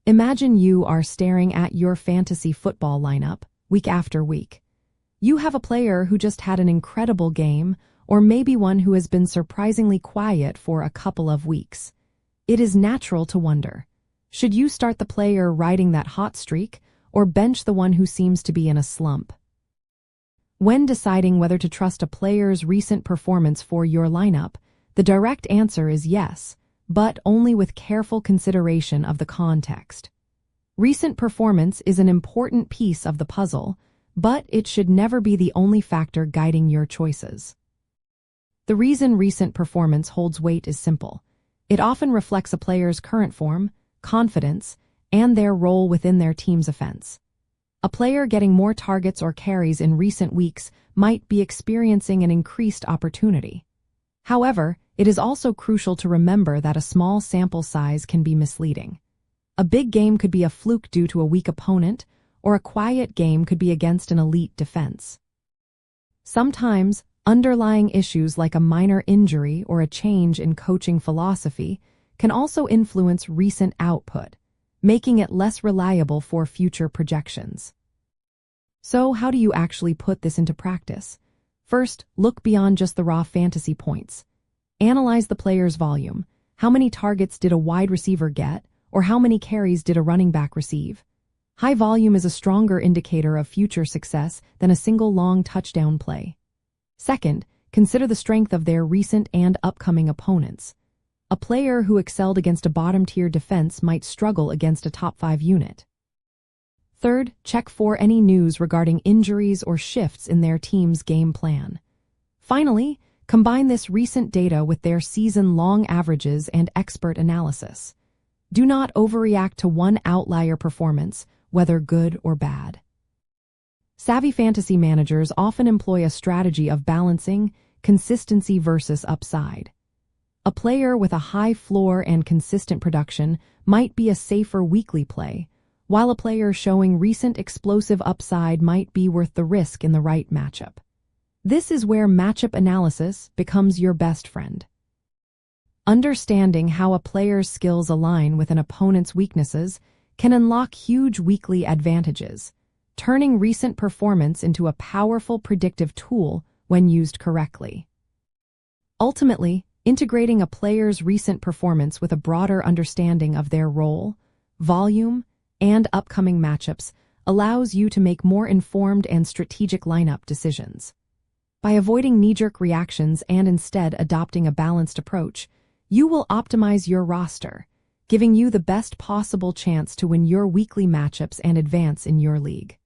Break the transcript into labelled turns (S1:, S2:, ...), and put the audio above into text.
S1: Imagine you are staring at your fantasy football lineup week after week. You have a player who just had an incredible game, or maybe one who has been surprisingly quiet for a couple of weeks. It is natural to wonder, should you start the player riding that hot streak, or bench the one who seems to be in a slump? When deciding whether to trust a player's recent performance for your lineup, the direct answer is yes, but only with careful consideration of the context. Recent performance is an important piece of the puzzle, but it should never be the only factor guiding your choices. The reason recent performance holds weight is simple. It often reflects a player's current form, confidence, and their role within their team's offense. A player getting more targets or carries in recent weeks might be experiencing an increased opportunity. However, it is also crucial to remember that a small sample size can be misleading. A big game could be a fluke due to a weak opponent, or a quiet game could be against an elite defense. Sometimes, underlying issues like a minor injury or a change in coaching philosophy can also influence recent output, making it less reliable for future projections. So, how do you actually put this into practice? First, look beyond just the raw fantasy points. Analyze the player's volume. How many targets did a wide receiver get, or how many carries did a running back receive? High volume is a stronger indicator of future success than a single long touchdown play. Second, consider the strength of their recent and upcoming opponents. A player who excelled against a bottom-tier defense might struggle against a top-5 unit. Third, check for any news regarding injuries or shifts in their team's game plan. Finally, combine this recent data with their season-long averages and expert analysis. Do not overreact to one outlier performance, whether good or bad. Savvy fantasy managers often employ a strategy of balancing consistency versus upside. A player with a high floor and consistent production might be a safer weekly play, while a player showing recent explosive upside might be worth the risk in the right matchup. This is where matchup analysis becomes your best friend. Understanding how a player's skills align with an opponent's weaknesses can unlock huge weekly advantages, turning recent performance into a powerful predictive tool when used correctly. Ultimately, integrating a player's recent performance with a broader understanding of their role, volume, and upcoming matchups allows you to make more informed and strategic lineup decisions. By avoiding knee-jerk reactions and instead adopting a balanced approach, you will optimize your roster, giving you the best possible chance to win your weekly matchups and advance in your league.